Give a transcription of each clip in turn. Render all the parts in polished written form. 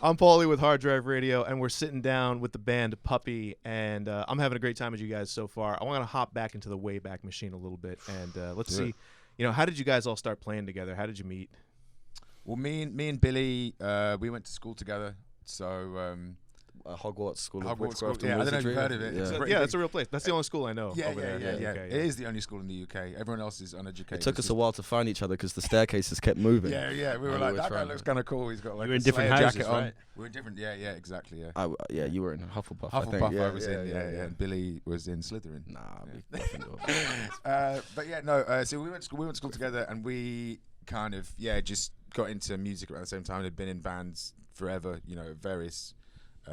I'm Paulie with HardDrive Radio, and we're sitting down with the band Puppy, and I'm having a great time with you guys so far. I want to hop back into the Wayback Machine a little bit, and let's see, how did you guys all start playing together? How did you meet? Well, me and Billy, we went to school together, so... Hogwarts School of Hogwarts School, Witchcraft yeah, and I don't know if Wizardry. you've heard of it. Yeah, that's a real place. That's the only school I know Yeah, over there. yeah. Okay, It is the only school in the UK. Everyone else is uneducated. It took us a while to find each other because the staircases kept moving. Yeah. We were like, that guy looks kind of cool. He's got like You're a in different Slayer houses, jacket on. right? We're different. Yeah, exactly. Yeah. Yeah, you were in Hufflepuff. I think. Hufflepuff, I was in. Yeah. And Billy was in Slytherin. Nah, Yeah. But yeah, no. So we went to school together, and we kind of just got into music around the same time. Had been in bands forever, various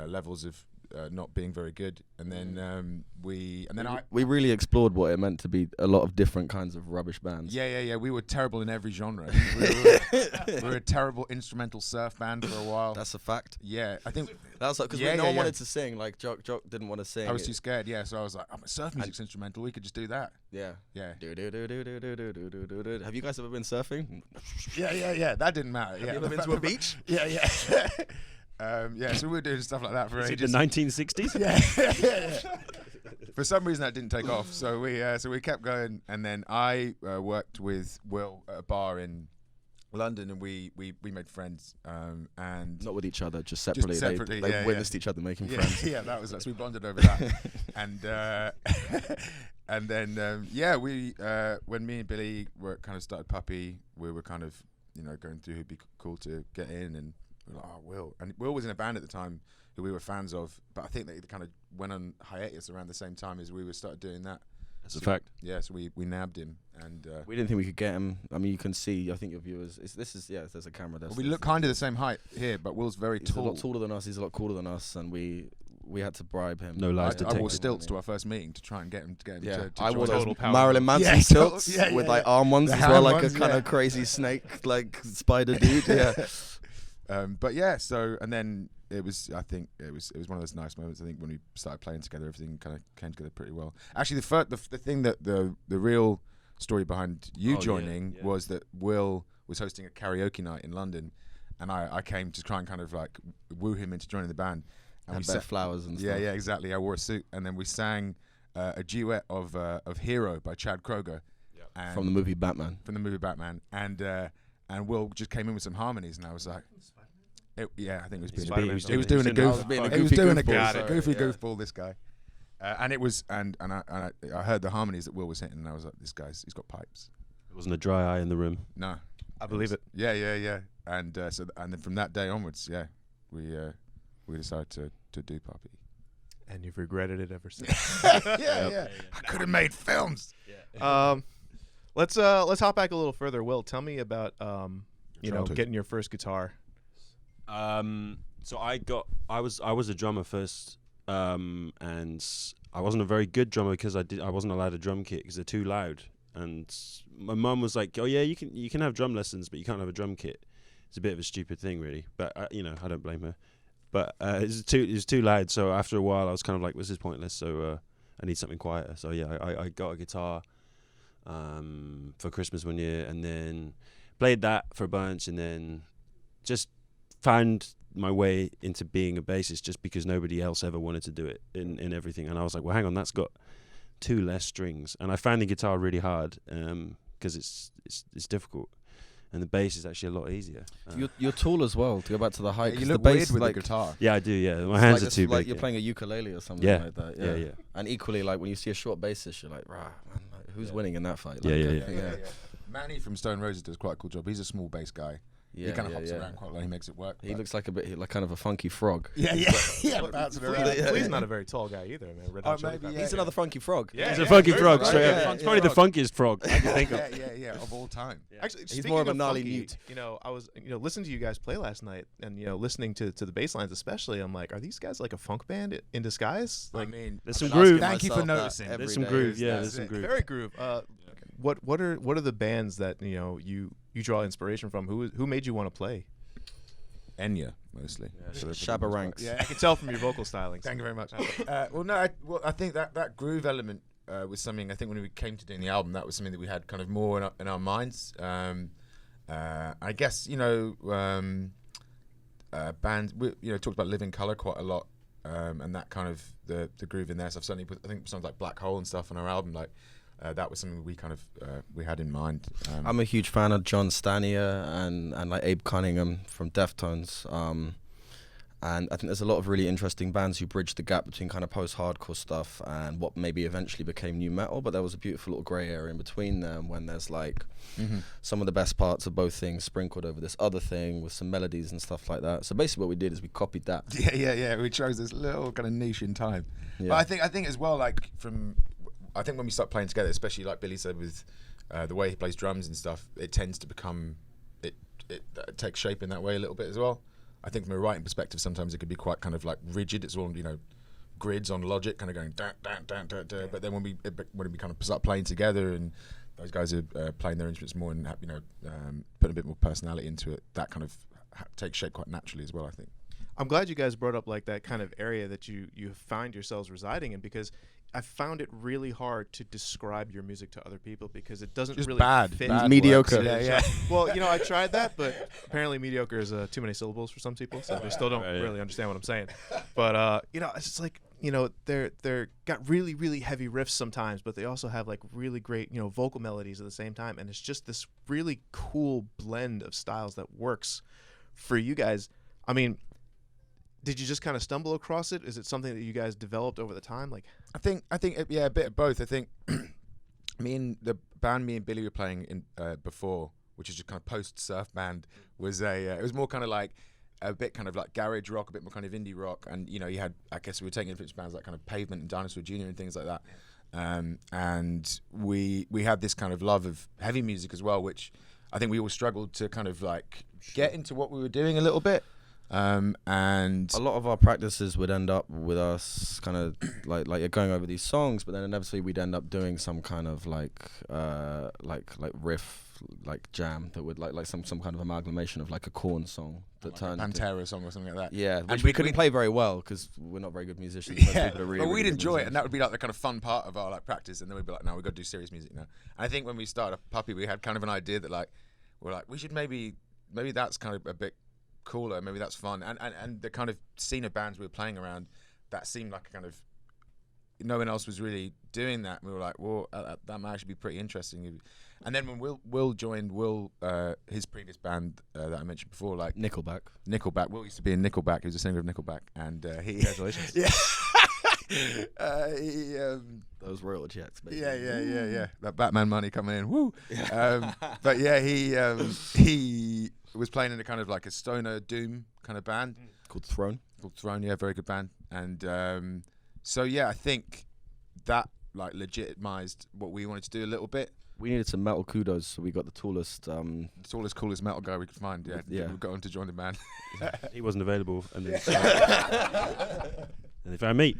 levels of not being very good, and then we really explored what it meant to be a lot of different kinds of rubbish bands. Yeah. We were terrible in every genre. we were a terrible instrumental surf band for a while. That's a fact. Yeah, I think That's because no one wanted to sing. Like Jock didn't want to sing. I was too scared. Yeah, so I was like, surf music's instrumental. We could just do that. Yeah. Yeah. Have you guys ever been surfing? Yeah. That didn't matter. Yeah. Have you ever been to a beach? Yeah. So we were doing stuff like that for Is it ages. the 1960s? Yeah. For some reason that didn't take off, so we kept going, and then I worked with Will at a bar in London, and we made friends, and Not with each other, just separately. They witnessed each other making friends. Yeah, that was us. We bonded over that, and then we when me and Billy were kind of started Puppy, we were kind of going through who'd be cool to get in, and we were like, Will, and Will was in a band at the time who we were fans of, but I think they kind of went on hiatus around the same time as we started doing that. That's a fact. Yeah, so we nabbed him, and We didn't think we could get him. I mean, you can see. I think your viewers. There's a camera there. we look kind of the same height here, but Will's very He's tall. a lot taller than us. He's a lot cooler than us, and we had to bribe him. No lies I detected. wore stilts to our first meeting to try and get him Yeah, to I wore total those power Marilyn move. Manson Yeah, stilts yeah, with yeah. like arm ones The as well, hand like ones, a kind yeah. of crazy snake, like spider dude. Yeah. But yeah, so and then it was one of those nice moments. I think when we started playing together, everything kind of came together pretty well. Actually, the thing that the real story behind you joining was that Will was hosting a karaoke night in London, and I came to try and kind of like woo him into joining the band. And we set flowers and Yeah, stuff. yeah, exactly. I wore a suit, and then we sang a duet of "Hero" by Chad Kroger, and From the movie Batman. and Will just came in with some harmonies, and I was like, I think it was Billy. Spider-Man. He was doing a goof. being a He was goofy doing a goofball, goofy sorry, goofball. This guy, and it was, and I heard the harmonies that Will was hitting, and I was like, this guy's he's got pipes. There wasn't a dry eye in the room. No, I believe it. Yeah. And and then from that day onwards, we decided to do Puppy. And you've regretted it ever since. Yeah. I could have made films. Let's hop back a little further. Will, tell me about childhood. getting your first guitar. So I was a drummer first, and I wasn't a very good drummer because I wasn't allowed a drum kit because they're too loud. And my mum was like, "Oh yeah, you can have drum lessons, but you can't have a drum kit." It's a bit of a stupid thing, really, but I don't blame her. But it was too loud. So after a while, I was kind of like, "This is pointless." So I need something quieter. So yeah, I got a guitar for Christmas one year, and then played that for a bunch, and then just found my way into being a bassist just because nobody else ever wanted to do it in everything. And I was like, well, hang on, that's got 2 less strings. And I found the guitar really hard because it's difficult. And the bass is actually a lot easier. You're tall as well. To go back to the height, You 'cause look the weird bass, with like, the guitar. Yeah, I do, yeah. My hands are too big. Like you're yeah. playing a ukulele or something Yeah. like that. Yeah. And equally, like when you see a short bassist, you're like, rah, man, like, who's winning in that fight? Yeah, Like, yeah. Manny from Stone Roses does quite a cool job. He's a small bass guy. He kind of hops around quite a lot. He makes it work. He looks like a bit like kind of a funky frog. Yeah, bouncing around. Flea's not a very tall guy either, man. Red Hot Chili maybe, Peppers. He's another funky frog. Yeah, He's a funky very frog, funky. straight Yeah, up. yeah, He's probably the funkiest frog I can think of. Yeah, of all time. Actually, He's speaking more of a gnarly funky, mute. I was listening to you guys play last night, and listening to the bass lines especially. I'm like, are these guys like a funk band in disguise? Like, I mean, There's some I've been asking groove. Thank you for myself that noticing. every There's some day. groove, yeah. That's There's some it. groove. very groove. What are the bands that you draw inspiration from? Who made you want to play? Enya, mostly. Shabba Ranks. Yeah. I can tell from your vocal stylings. Thank you very much. I think that groove element was something. I think when we came to doing the album, that was something that we had kind of more in our minds. I guess bands. We talked about Living Colour quite a lot, and that kind of the groove in there. So I've certainly put, I think, songs like Black Hole and stuff on our album. Like that was something we kind of we had in mind. I'm a huge fan of John Stanier and like Abe Cunningham from Deftones. And I think there's a lot of really interesting bands who bridge the gap between kind of post-hardcore stuff and what maybe eventually became new metal, but there was a beautiful little grey area in between them when there's like some of the best parts of both things sprinkled over this other thing with some melodies and stuff like that. So basically what we did is we copied that. Yeah. We chose this little kind of niche in time. Yeah. But I think as well, like I think when we start playing together, especially like Billy said with the way he plays drums and stuff, it tends to become, it takes shape in that way a little bit as well. I think from a writing perspective, sometimes it could be quite kind of like rigid. It's all, grids on Logic, kind of going da da da da da. But then when we kind of start playing together, and those guys are playing their instruments more and putting a bit more personality into it, that kind of takes shape quite naturally as well, I think. I'm glad you guys brought up like that kind of area that you find yourselves residing in, because I found it really hard to describe your music to other people because it doesn't just really bad, fit. bad mediocre. Yeah. Well, I tried that, but apparently mediocre is too many syllables for some people, so they still don't really understand what I'm saying. But it's just like they're got really, really heavy riffs sometimes, but they also have like really great vocal melodies at the same time, and it's just this really cool blend of styles that works for you guys. I mean, did you just kind of stumble across it? Is it something that you guys developed over the time? Like, I think a bit of both. I think me and Billy were playing in before, which is just kind of post surf band, was it was more kind of like a bit kind of like garage rock, a bit more kind of indie rock, and you had, I guess we were taking influence bands like kind of Pavement and Dinosaur Jr. and things like that. And we had this kind of love of heavy music as well, which I think we all struggled to kind of like get into what we were doing a little bit. And a lot of our practices would end up with us kind of like going over these songs, but then inevitably we'd end up doing some kind of like riff, like jam that would like some kind of amalgamation of like a Korn song that like turned a Pantera song or something like that. Yeah, and which we couldn't play very well because we're not very good musicians. Yeah, but we'd enjoy it, and that would be like the kind of fun part of our like practice. And then we'd be like, no, we've got to do serious music now. And I think when we started Puppy, we had kind of an idea that like we should maybe that's kind of a bit cooler, maybe that's fun, and the kind of scene of bands we were playing around, that seemed like a kind of, no one else was really doing that. We were like, well, that might actually be pretty interesting. And then when Will joined, his previous band that I mentioned before, like Nickelback. Will used to be in Nickelback. He was a singer of Nickelback, and he congratulations. Yeah. Those royal checks, baby. Yeah. That Batman money coming in, woo. But yeah, he was playing in a kind of like a stoner doom kind of band called Throne. Yeah, very good band. And so yeah, I think that like legitimized what we wanted to do a little bit. We needed some metal kudos, so we got the tallest, coolest metal guy we could find. Yeah. We got him to join the band. He wasn't available, and then they found me.